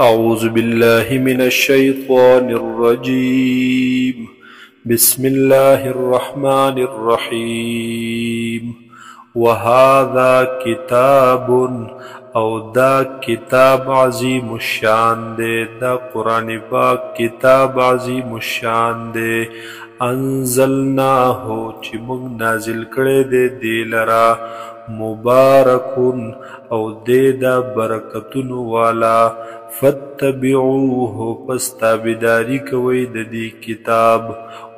أعوذ بالله من الشيطان الرجيم. بسم الله الرحمن الرحيم. وهذا كتاب او دا کتاب عظیم الشان دے، دا قرآن پاک کتاب عظیم الشان دے، انزلناه چی مونږ نازل کړی دے دی لرا، مبارکون او دے دا برکتون والا، فاتبعوه پس تابداری کوي د دې کتاب،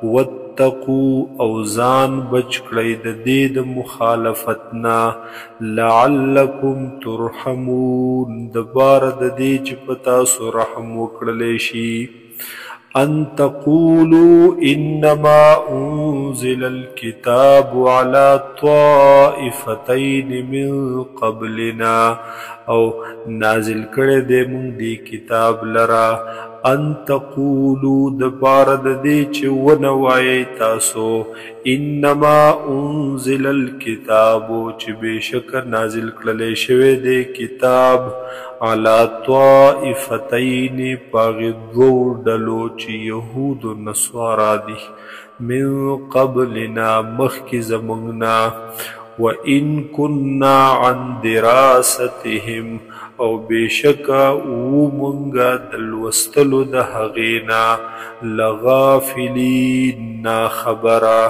واتقوا او ځان بچ کړئ د دې د مخالفتنا، لعلکم ترحمون د بار د دې چې په تاسو رحم وکړلی شي، ان تقولوا انما انزل الكتاب على طائفتين من قبلنا، او نازل کړی دی مونږ دی کتاب لرا، ان تقولوا د پاره د دې چې ونه وایئ تاسو، انما انزل الکتاب چې بېشکه نازل کړلی شوی دی کتاب، علی طائفتین په هغې دوو ډلو چې یهود و نصوارا دي، من قبلنا مخکې زموږ نه، وَإِن كُنَّا عَن دِرَاسَتِهِمْ او بېشکه ومونږه د لوستلو د هغې نه لغافلین ناخبره،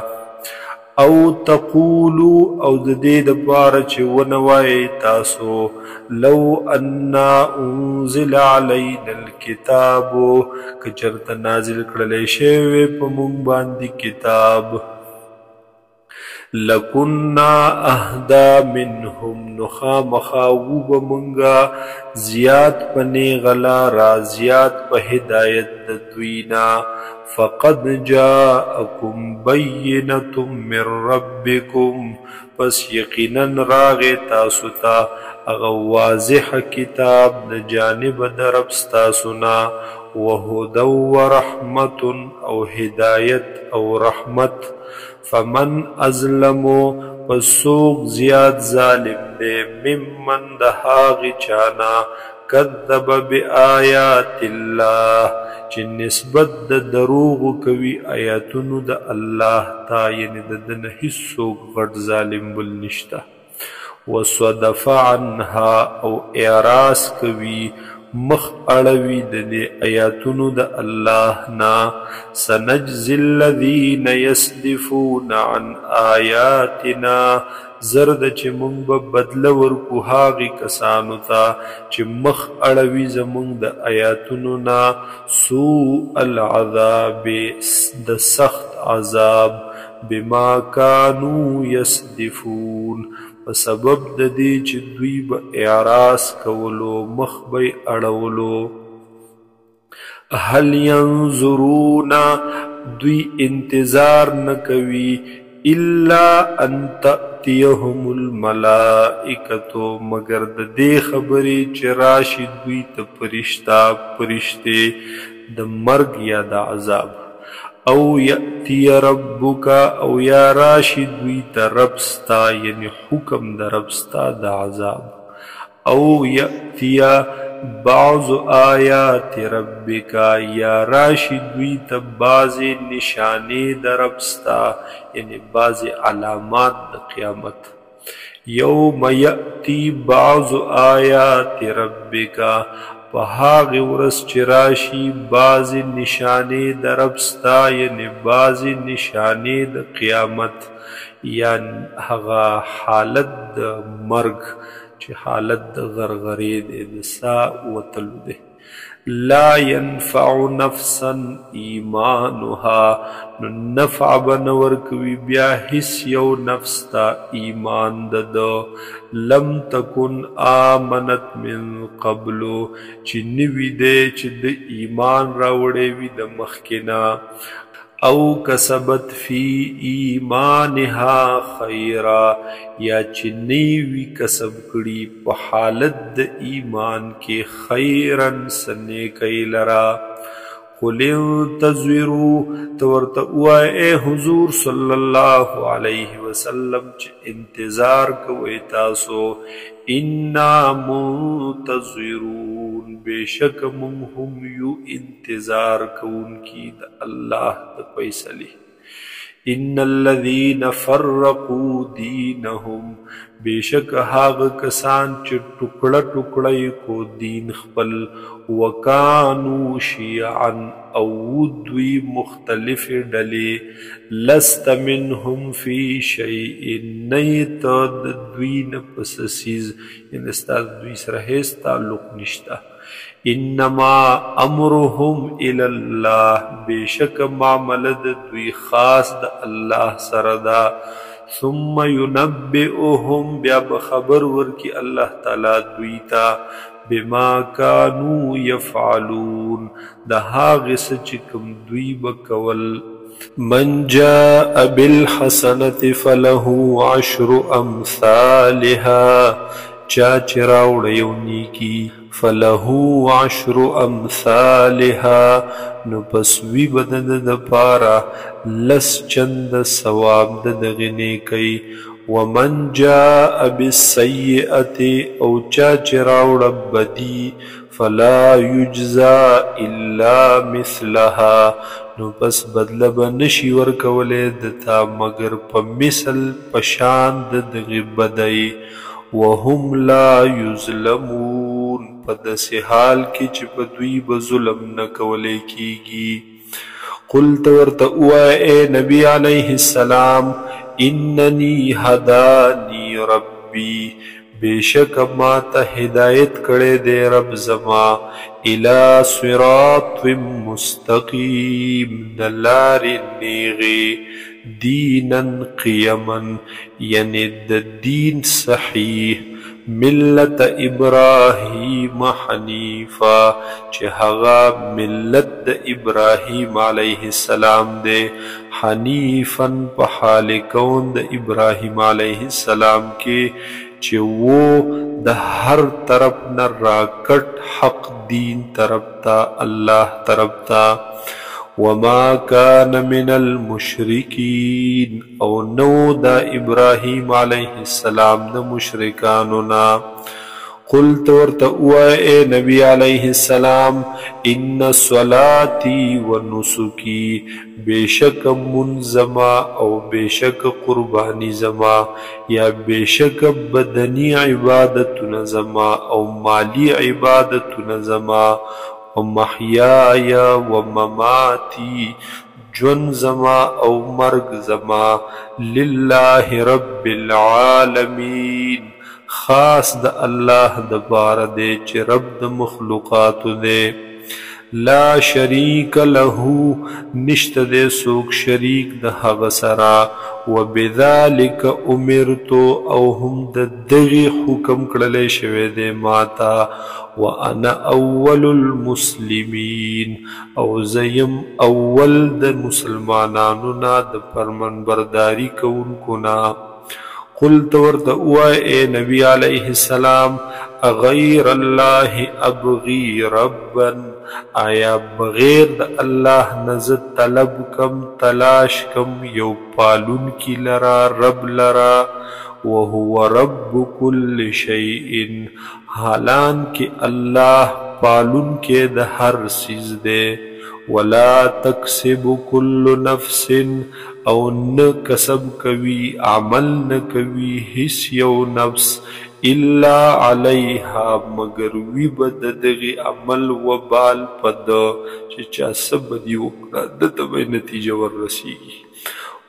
او تقولو او د دې دپاره چې ونه وایئ تاسو، لو انا انزل علینا الکتاب که چېرته نازل کړلی شوی په مونږ باندې کتاب، لکنا اهدا منهم نو خامخا وو به مونږه زیات په نیغه لاره، زیات په هدایت د دوی نه، فقد جاءکم بینة من ربکم پس یقینا راغی تاسو ته هغه واضح کتاب د جانبه د رب ستاسو نه، وهدى ورحمة او هدایت او رحمت، فمن ازلمو پس څوک زیات ظالم دی، ممن د هغې چانا کذب بآیات الله چې نسبت د دروغو کوي آیاتونو د الله ته، یعنی د ده نه هیڅوک غټ ظالم بل نشته، وصدف عنها او اعراض کوي مخ اړوي د دې آیاتونو د الله نه، سنجزي الذین یصدفون عن آیاتنا زرد چې مونږ به بدله ورکو هغې کسانو ته چې مخ اړوي زمونږ د آیاتونو نه، سوء العذاب د سخت عذاب، بما کانوا یصدفون په سبب د دې چې دوی به اعراض کولو مخ به یې اړولو، هل ینظرون دوی انتظار نه کوي، الا ان تأتیهم الملائکة مگر د دې خبرې چې راشي دوی ته فرشتې د مرګ یا د عذاب، او یأتی ربک او یا راشي دوی ته رب ستا یعنی حکم د رب ستا د عذاب، او یأتی بعض آیات ربک یا راشي دوی ته بعضې نشانې د رب ستا یعنی بعضې علامات د قیامت، یوم یأتی بعض آیات ربک په هغې ورځ چې راشي بعضې نشانې د رب ستا یعنی بعضې نشانې د قیامت، یا هغه حالت د مرګ چې حالت د غرغرې دی، د ساه وتلو دی، لا ينفع نفسا ایمانها نو نفع به نه ورکوي بیا هیڅ یو نفس ته ایمان د ده، لم تکن آمنت من قبلو چې نوي دی چې د ایمان راوړی وي د مخکې نه، او کسبت فی ایمانها خیرا یا چې نیوي کسب کړي په حالت د ایمان کې خیرا څه نیکۍ لرا، قل انتظروا ته ورته ووایه ای حضور صلی الله علیه وسلم چې انتظار کوئ تاسو، انا منتظرون بشک من هم یو انتظار کون کی دا اللہ دا فیصلے ان الذين فرقوا دينهم بیشک هاغ کسان چې ټوکړه ټوکړه کو دین خپل وکانو شیعا او دوی مختلف ډلې لست منهم فی شیء نیت دوی نه پس سیز یعنی استاد دوی سره هیڅ تعلق نشته انما امرهم الى الله بیشک معاملد دوی خاص د الله سره دا ثم ينبئهم بیا بخبر ورکی الله تعالی دوی تا بما كانوا يفعلون د هغه څه چې کوم دوی بکول من جاء بالحسنة فله عشر امثالها چا چې راوړی یو نیکي فله عشر امثالها نو پس وی بدن د پاره لس چند ثواب د دغه نیکي ومن جاء بالسيئة او چا چې راوړه بدی فلا يجزى الا مثلها نو پس بدله به نشي ورکولی دتا مگر په مثل پشان د دغه بدی وهم لا یظلمون په داسې حال کې چې په دوی به ظلم نه کولی کیږي قل ته ورته ووایه ای نبي علیه السلام انني هدانی ربي بیشک ما ته هدایت کړی دی رب زما الى صراط مستقیم د لارې نیغې دینا قیما یعنی د دین صحیح ملت ابراهیم حنیفا چې هغه ملت د ابراهیم علیه السلام دی حنیفا په حال کون د ابراهیم علیه السلام کې چې وو د هر طرف نه راکټ حق دین طرف تا الله طرف تا وما كان من المشركين او نو دا ابراهيم عليه السلام د مشرکانو نا قلت ورته وای نبی علیه السلام ان صلاتي ونسكي بیشک منزما او بیشک قربانی زما یا بیشک بدنی عبادت نزما او مالی عبادت نزما ومحیای ومماتی جون زما او مرگ زما لله رب العالمین خاص د الله د بار دے چې رب د مخلوقات دے لا شریک له نشت دے سوک شریک د هغه سرا وبذالک امرت او هم د دغه حکم کړل شوی دی ماتا وانا اول المسلمین او زیم اول د مسلمانانو نا د فرمانبرداری کوونکو نا قلت ورته وای اے نبی علیہ السلام غیر الله ابغي ربا آیا بغیر د الله نزد طلب کم تلاش کم یو پالون کی لرا رب لرا وهو رب كل شيء حالان کی اللہ پالون کے د ہر چیز دے ولا تکسب كل نفس او نه کسب کوي عمل نه کوي هیڅ یو نفس الا علیها مگر وی بد دغه عمل وبال پد چې چا سب دی وکړه دته به نتیجه ورسیږي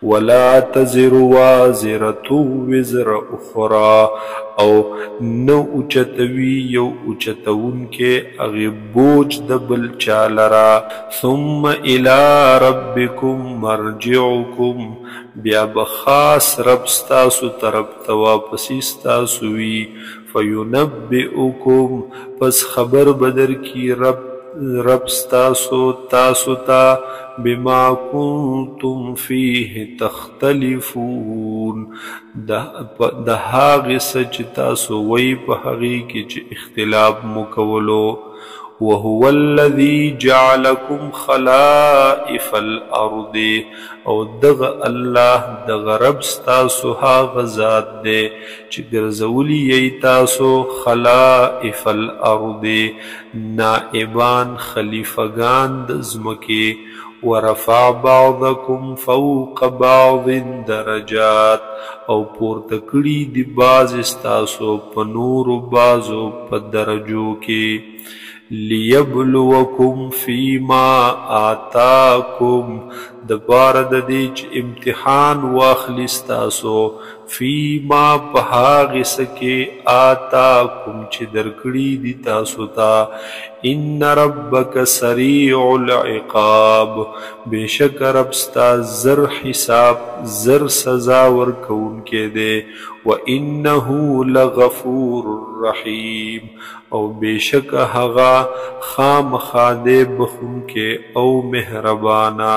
ولا تزر وازره وزر اخرى او نو اوچتوی یو اوچتون کې اغه بوج د بل چالرا ثم الى ربكم مرجعكم بیا بخاص رب ستاسو طرف ته واپس ستاسو وی فینبئکم پس خبر بدر کی رب ستاسو تاسو تا بما کنتم فیه تختلفون د هغه څه چې تاسو وی په هغه کې چې اختلاف مو کولو وهو الذي جعلكم خلائف الارض او دغ الله دغ رب ستاسو هاغ ذات دے چی گرزولی یی تاسو خلائف الارض نائبان خلیفگان دزمکی ورفع بعضكم فوق بعض درجات او پورتکڑی دی باز استاسو پنور بازو پا درجو کی لیبلوکم فیما آتاکم دبار ددیچ امتحان واخلی استاسو فیما پہاغ سکے آتاکم چی درکڑی دی تاسو تا ان ربک سریع العقاب بے شک ربستا زر حساب زر سزا ورکون کے دے وَإِنَّهُ لَغَفُورٌ رَحِيمٌ او بے شک ہغا خام خادے بخون کے او مہربانا